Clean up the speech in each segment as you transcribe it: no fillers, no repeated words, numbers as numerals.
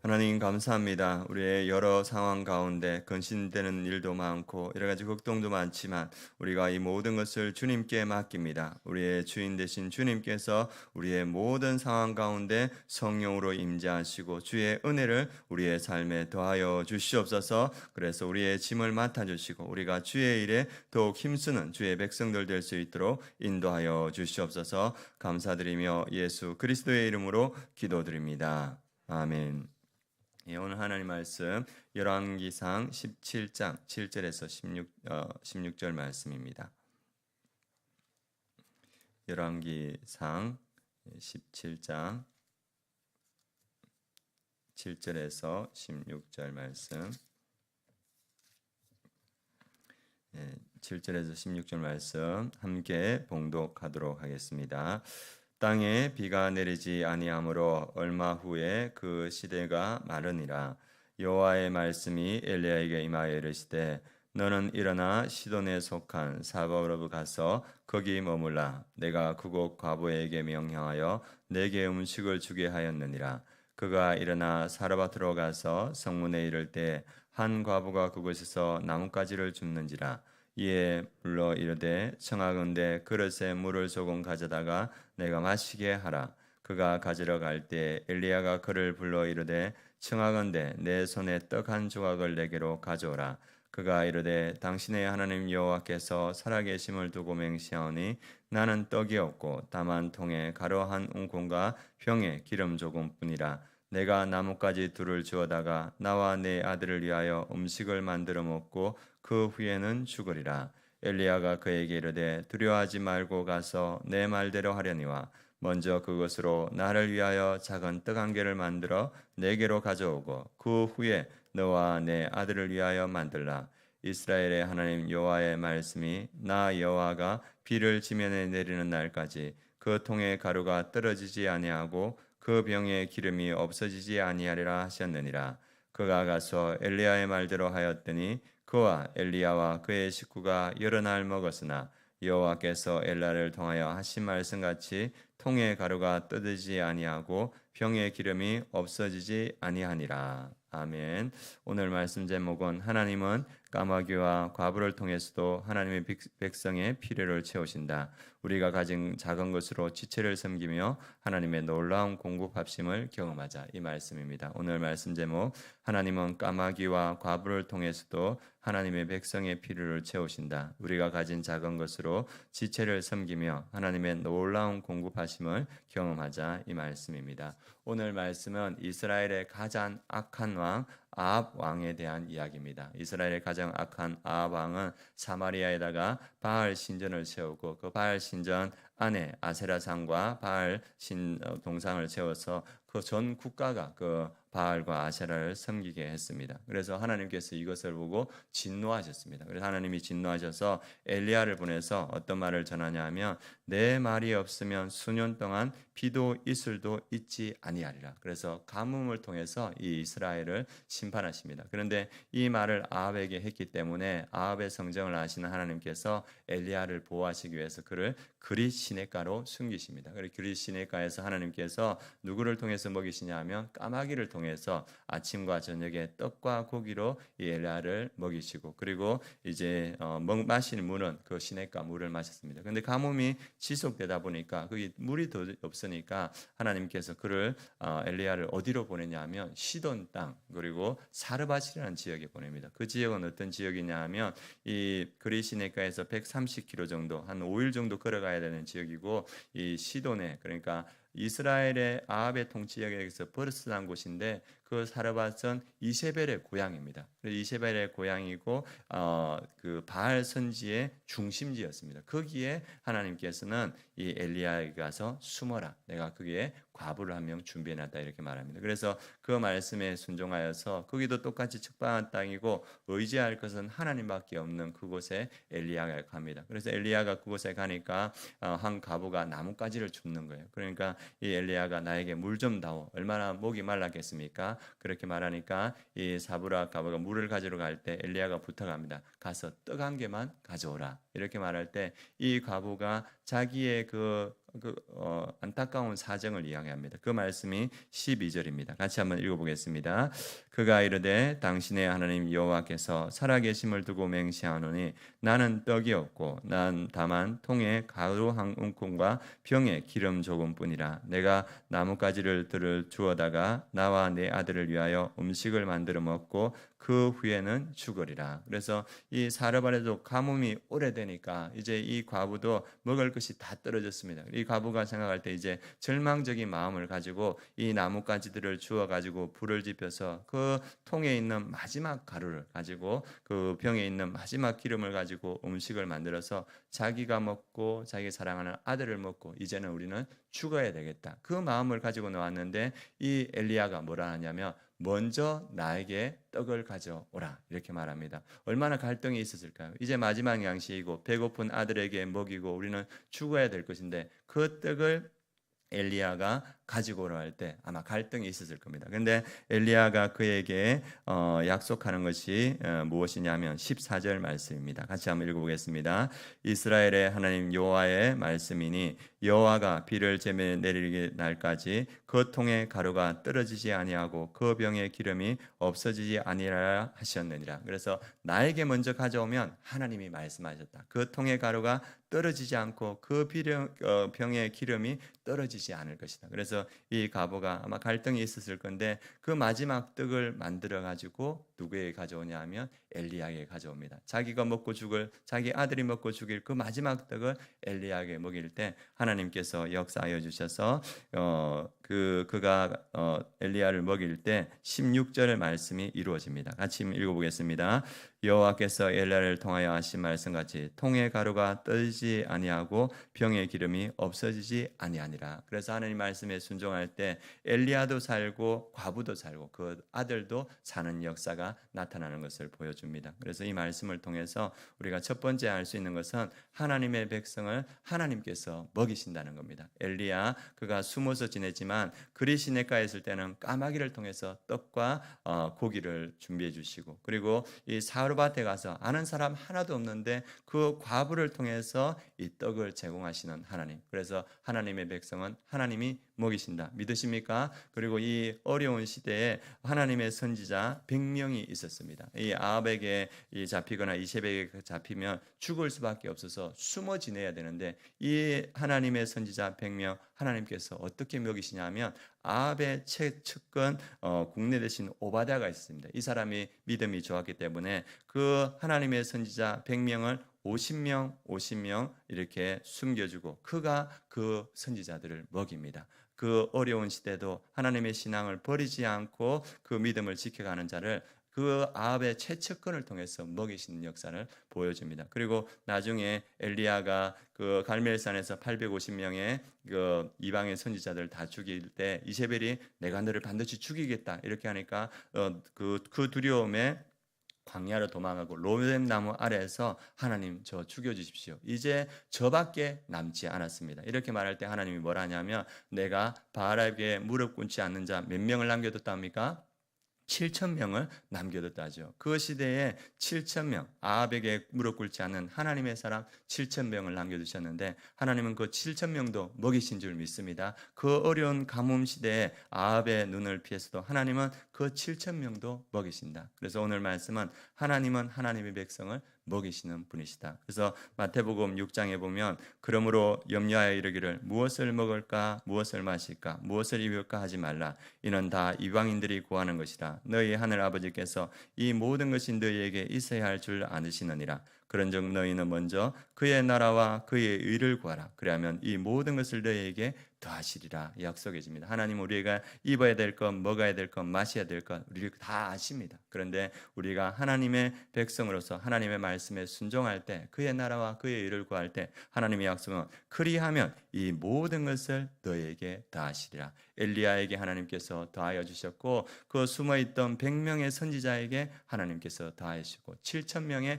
하나님 감사합니다. 우리의 여러 상황 가운데 근심되는 일도 많고 여러 가지 걱정도 많지만 우리가 이 모든 것을 주님께 맡깁니다. 우리의 주인 되신 주님께서 우리의 모든 상황 가운데 성령으로 임재하시고 주의 은혜를 우리의 삶에 더하여 주시옵소서. 그래서 우리의 짐을 맡아 주시고 우리가 주의 일에 더욱 힘쓰는 주의 백성들 될 수 있도록 인도하여 주시옵소서. 감사드리며 예수 그리스도의 이름으로 기도드립니다. 아멘. 예, 오늘 하나님 말씀 열왕기상 17장 7절에서 16절 말씀입니다. 열왕기상 17장 7절에서 16절 말씀. 7절에서 16절 말씀 함께 봉독하도록 하겠습니다. 땅에 비가 내리지 아니하므로 얼마 후에 그 시대가 마르니라. 여호와의 말씀이 엘리야에게 임하여 이르시되 너는 일어나 시돈에 속한 사바로로 가서 거기 머물라. 내가 그곳 과부에게 명령하여 내게 음식을 주게 하였느니라. 그가 일어나 사르밧으로 가서 성문에 이를 때 한 과부가 그곳에서 나뭇가지를 줍는지라. 이에 불러 이르되 청하건대 그릇에 물을 조금 가져다가 내가 마시게 하라. 그가 가지러 갈 때 엘리야가 그를 불러 이르되 청하건대 내 손에 떡 한 조각을 내게로 가져오라. 그가 이르되 당신의 하나님 여호와께서 살아계심을 두고 맹세하오니 나는 떡이 없고 다만 통에 가루 한 웅콩과 병에 기름 조금뿐이라. 내가 나뭇가지 둘을 주어다가 나와 내 아들을 위하여 음식을 만들어 먹고 그 후에는 죽으리라. 엘리야가 그에게 이르되 두려워하지 말고 가서 내 말대로 하려니와 먼저 그것으로 나를 위하여 작은 떡 한 개를 만들어 내게로 가져오고 그 후에 너와 내 아들을 위하여 만들라. 이스라엘의 하나님 여호와의 말씀이 나 여호와가 비를 지면에 내리는 날까지 그 통에 가루가 떨어지지 아니하고 그 병에 기름이 없어지지 아니하리라 하셨느니라. 그가 가서 엘리야의 말대로 하였더니 그와 엘리야와 그의 식구가 여러 날 먹었으나 여호와께서 엘리야를 통하여 하신 말씀같이 통에 가루가 떠들지 아니하고 병에 기름이 없어지지 아니하니라. 아멘. 오늘 말씀 제목은 하나님은 까마귀와 과부를 통해서도 하나님의 백성의 필요를 채우신다. 우리가 가진 작은 것으로 지체를 섬기며 하나님의 놀라운 공급합심을 경험하자. 이 말씀입니다. 오늘 말씀 제목 하나님은 까마귀와 과부를 통해서도 하나님의 백성의 필요를 채우신다. 우리가 가진 작은 것으로 지체를 섬기며 하나님의 놀라운 공급하심을 경험하자. 이 말씀입니다. 오늘 말씀은 이스라엘의 가장 악한 왕 아합 왕에 대한 이야기입니다. 이스라엘의 가장 악한 아합 왕은 사마리아에다가 바알 신전을 세우고 그 바알 신전 안에 아세라상과 바알 동상을 세워서 그 전 국가가 그 바알과 아세라를 섬기게 했습니다. 그래서 하나님께서 이것을 보고 진노하셨습니다. 그래서 하나님이 진노하셔서 엘리야를 보내서 어떤 말을 전하냐 하면 내 말이 없으면 수년 동안 비도 이슬도 있지 아니하리라. 그래서 가뭄을 통해서 이 이스라엘을 심판하십니다. 그런데 이 말을 아합에게 했기 때문에 아합의 성정을 아시는 하나님께서 엘리야를 보호하시기 위해서 그를 그릿 시냇가로 숨기십니다. 그리고 그릿 시냇가에서 하나님께서 누구를 통해서 먹이시냐 하면 까마귀를 통해서 아침과 저녁에 떡과 고기로 이 엘리야를 먹이시고 그리고 이제 마실 물은 그 시냇가 물을 마셨습니다. 그런데 가뭄이 지속되다 보니까 거기 물이 더 없으니까 하나님께서 그를 엘리야를 어디로 보내냐면 시돈 땅 그리고 사르밧이라는 지역에 보냅니다. 그 지역은 어떤 지역이냐 하면 이 그릿 시냇가에서 130km 정도 한 5일 정도 걸어가야 되는 지역이고 이 시돈에 그러니까 이스라엘의 아합의 통치역에서 버스난 곳인데 그 사르밧은 이세벨의 고향입니다. 이세벨의 고향이고 그 바알 선지의 중심지였습니다. 거기에 하나님께서는 이 엘리야에게 가서 숨어라. 내가 거기에 과부를 한 명 준비해놨다 이렇게 말합니다. 그래서 그 말씀에 순종하여서 거기도 똑같이 척박한 땅이고 의지할 것은 하나님밖에 없는 그곳에 엘리야가 갑니다. 그래서 엘리야가 그곳에 가니까 한 과부가 나뭇가지를 줍는 거예요. 그러니까 이 엘리야가 나에게 물 좀 다오. 얼마나 목이 말랐겠습니까? 그렇게 말하니까 이 사부라 과부가 물을 가지러 갈 때 엘리야가 부탁합니다. 가서 떡 한 개만 가져오라. 이렇게 말할 때 이 과부가 자기의 안타까운 사정을 이야기합니다. 그 말씀이 12절입니다. 같이 한번 읽어보겠습니다. 그가 이르되 당신의 하나님 여호와께서 살아계심을 두고 맹세하노니 나는 떡이 없고 난 다만 통에 가루 한 움큼과 병에 기름 조금뿐이라. 내가 나뭇가지를 들을 주어다가 나와 내 아들을 위하여 음식을 만들어 먹고 그 후에는 죽으리라. 그래서 이 사르밧에도 가뭄이 오래되니까 이제 이 과부도 먹을 것이 다 떨어졌습니다. 이 과부가 생각할 때 이제 절망적인 마음을 가지고 이 나뭇가지들을 주워 가지고 불을 지펴서 그 통에 있는 마지막 가루를 가지고 그 병에 있는 마지막 기름을 가지고 음식을 만들어서 자기가 먹고 자기 사랑하는 아들을 먹고 이제는 우리는 죽어야 되겠다. 그 마음을 가지고 나왔는데 이 엘리야가 뭐라 하냐면 먼저 나에게 떡을 가져오라 이렇게 말합니다. 얼마나 갈등이 있었을까요? 이제 마지막 양식이고 배고픈 아들에게 먹이고 우리는 죽어야 될 것인데 그 떡을 엘리야가 가지고 오라 할 때 아마 갈등이 있었을 겁니다. 그런데 엘리야가 그에게 약속하는 것이 무엇이냐면 14절 말씀입니다. 같이 한번 읽어보겠습니다. 이스라엘의 하나님 여호와의 말씀이니 여호와가 비를 제매 내리게 날까지 그 통에 가루가 떨어지지 아니하고 그 병에 기름이 없어지지 아니하라 하셨느니라. 그래서 나에게 먼저 가져오면 하나님이 말씀하셨다. 그 통에 가루가 떨어지지 않고 그 병의 기름이 떨어지지 않을 것이다. 그래서 이 과부가 아마 갈등이 있었을 건데 그 마지막 떡을 만들어 가지고 누구에게 가져오냐 하면 엘리야에게 가져옵니다. 자기가 먹고 죽을 자기 아들이 먹고 죽일 그 마지막 떡을 엘리야에게 먹일 때 하나님께서 역사하여 주셔서 그가 엘리야를 먹일 때 16절의 말씀이 이루어집니다. 같이 읽어보겠습니다. 여호와께서 엘리야를 통하여 하신 말씀같이 통의 가루가 떨지 아니하고 병의 기름이 없어지지 아니하니라. 그래서 하나님 말씀에 순종할 때 엘리야도 살고 과부도 살고 그 아들도 사는 역사가 나타나는 것을 보여줍니다. 그래서 이 말씀을 통해서 우리가 첫 번째 알 수 있는 것은 하나님의 백성을 하나님께서 먹이신다는 겁니다. 엘리야 그가 숨어서 지냈지만 그리 시내가에 있을 때는 까마귀를 통해서 떡과 고기를 준비해 주시고 그리고 이 사르밧에 가서 아는 사람 하나도 없는데 그 과부를 통해서 이 떡을 제공하시는 하나님. 그래서 하나님의 백성은 하나님이 먹이신다. 믿으십니까? 그리고 이 어려운 시대에 하나님의 선지자 100명이 있었습니다. 이 아합에게 잡히거나 이세벨에게 잡히면 죽을 수밖에 없어서 숨어 지내야 되는데 이 하나님의 선지자 100명 하나님께서 어떻게 먹이시냐면 아합의 측근 국내 대신 오바댜가 있습니다. 이 사람이 믿음이 좋았기 때문에 그 하나님의 선지자 100명을 50명 이렇게 숨겨주고 그가 그 선지자들을 먹입니다. 그 어려운 시대도 하나님의 신앙을 버리지 않고 그 믿음을 지켜가는 자를 그 아합의 최측근을 통해서 먹이시는 역사를 보여줍니다. 그리고 나중에 엘리야가 그 갈멜산에서 850명의 그 이방의 선지자들 다 죽일 때 이세벨이 내가 너를 반드시 죽이겠다 이렇게 하니까 그 두려움에 광야로 도망가고 로뎀 나무 아래에서 하나님 저 죽여주십시오. 이제 저밖에 남지 않았습니다. 이렇게 말할 때 하나님이 뭐라 하냐면 내가 바알에게 무릎 꿇지 않는 자 몇 명을 남겨뒀답니까? 7,000명을 남겨뒀다죠. 그 시대에 7,000명 아합에게 무릎 꿇지 않는 하나님의 사람 7,000명을 남겨두셨는데 하나님은 그 7,000명도 먹이신 줄 믿습니다. 그 어려운 가뭄 시대에 아합의 눈을 피해서도 하나님은 그 7,000명도 먹이신다. 그래서 오늘 말씀은 하나님은 하나님의 백성을 먹이시는 분이시다. 그래서 마태복음 6장에 보면 그러므로 염려하여 이르기를 무엇을 먹을까 무엇을 마실까 무엇을 입을까 하지 말라. 이는 다 이방인들이 구하는 것이라. 너희 하늘 아버지께서 이 모든 것이 너희에게 있어야 할 줄 아시느니라. 그런즉 너희는 먼저 그의 나라와 그의 의를 구하라. 그리하면 이 모든 것을 너희에게 더하시리라 약속해 줍니다. 하나님 우리가 입어야 될 것, 먹어야 될 것, 마셔야 될 것 우리 다 아십니다. 그런데 우리가 하나님의 백성으로서 하나님의 말씀에 순종할 때 그의 나라와 그의 의를 구할 때 하나님의 약속은 그리하면 이 모든 것을 너희에게 더하시리라. 엘리야에게 하나님께서 더하여 주셨고, 그 숨어있던 100명의 선지자에게 하나님께서 더하시고, 7,000명의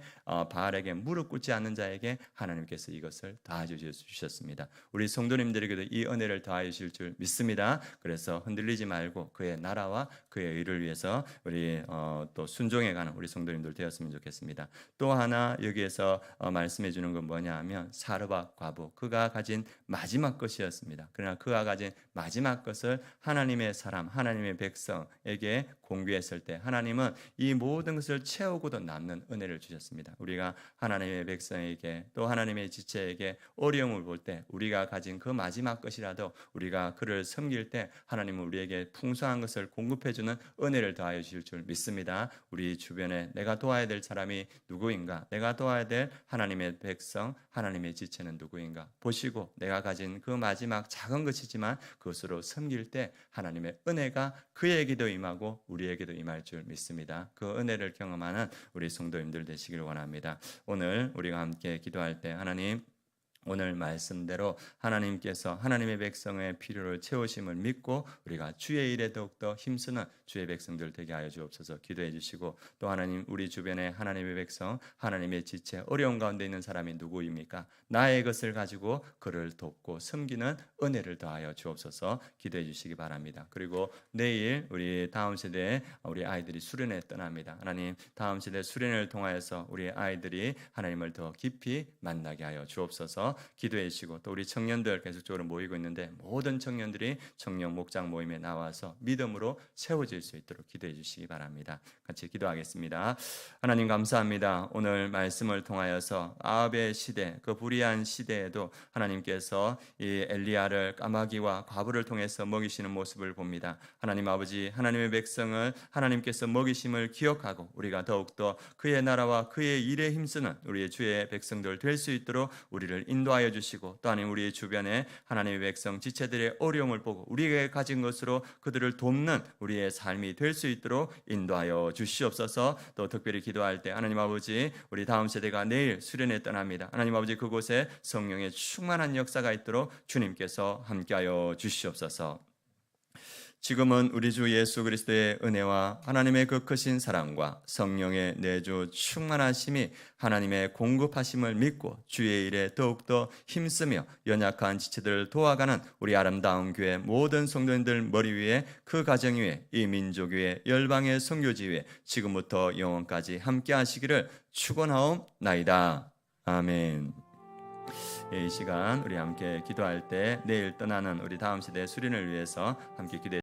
바알에게 무릎 꿇지 않는 자에게 하나님께서 이것을 더하여 주셨습니다. 우리 성도님들에게도 이 은혜를 더하여 주실 줄 믿습니다. 그래서 흔들리지 말고 그의 나라와 그의 의를 위해서 우리 또 순종해가는 우리 성도님들 되었으면 좋겠습니다. 또 하나 여기에서 말씀해 주는 건 뭐냐 하면, 사르밧 과부, 그가 가진 마지막 것이었습니다. 그러나 그가 가진 마지막 것을 하나님의 사람, 하나님의 백성에게 공개했을 때 하나님은 이 모든 것을 채우고도 남는 은혜를 주셨습니다. 우리가 하나님의 백성에게, 또 하나님의 지체에게 어려움을 볼 때 우리가 가진 그 마지막 것이라도 우리가 그를 섬길 때 하나님은 우리에게 풍성한 것을 공급해 주는 은혜를 더하여 주실 줄 믿습니다. 우리 주변에 내가 도와야 될 사람이 누구인가, 내가 도와야 될 하나님의 백성, 하나님의 지체는 누구인가 보시고, 내가 가진 그 마지막 작은 것이지만 그것으로 섬길 때 하나님의 은혜가 그에게도 임하고 우리에게도 임할 줄 믿습니다. 그 은혜를 경험하는 우리 성도님들 되시길 원합니다. 오늘 우리가 함께 기도할 때, 하나님, 오늘 말씀대로 하나님께서 하나님의 백성의 필요를 채우심을 믿고 우리가 주의 일에 더욱더 힘쓰는 주의 백성들 되게 하여 주옵소서. 기도해 주시고, 또 하나님, 우리 주변에 하나님의 백성, 하나님의 지체, 어려운 가운데 있는 사람이 누구입니까? 나의 것을 가지고 그를 돕고 섬기는 은혜를 더하여 주옵소서. 기도해 주시기 바랍니다. 그리고 내일 우리 다음 세대에 우리 아이들이 수련회 떠납니다. 하나님, 다음 세대 수련회를 통하여서 우리 아이들이 하나님을 더 깊이 만나게 하여 주옵소서. 기도해 주시고, 또 우리 청년들 계속적으로 모이고 있는데 모든 청년들이 청년 목장 모임에 나와서 믿음으로 세워질 수 있도록 기도해 주시기 바랍니다. 같이 기도하겠습니다. 하나님, 감사합니다. 오늘 말씀을 통하여서 아합의 시대, 그 불의한 시대에도 하나님께서 이 엘리야를 까마귀와 과부를 통해서 먹이시는 모습을 봅니다. 하나님 아버지, 하나님의 백성을 하나님께서 먹이심을 기억하고 우리가 더욱더 그의 나라와 그의 일에 힘쓰는 우리의 주의 백성들 될 수 있도록 우리를 인도하여 주시고, 또 하나님, 우리 주변에 하나님의 백성 지체들의 어려움을 보고 우리에게 가진 것으로 그들을 돕는 우리의 삶이 될 수 있도록 인도하여 주시옵소서. 또 특별히 기도할 때, 하나님 아버지, 우리 다음 세대가 내일 수련회 떠납니다. 하나님 아버지, 그곳에 성령의 충만한 역사가 있도록 주님께서 함께하여 주시옵소서. 지금은 우리 주 예수 그리스도의 은혜와 하나님의 그 크신 사랑과 성령의 내주 충만하심이 하나님의 공급하심을 믿고 주의 일에 더욱더 힘쓰며 연약한 지체들을 도와가는 우리 아름다운 교회 모든 성도님들 머리 위에, 그 가정 위에, 이 민족 위에, 열방의 선교지 위에 지금부터 영원까지 함께 하시기를 축원하옵나이다. 아멘. 이 시간 우리 함께 기도할 때, 내일 떠나는 우리 다음 세대 수련을 위해서 함께 기도해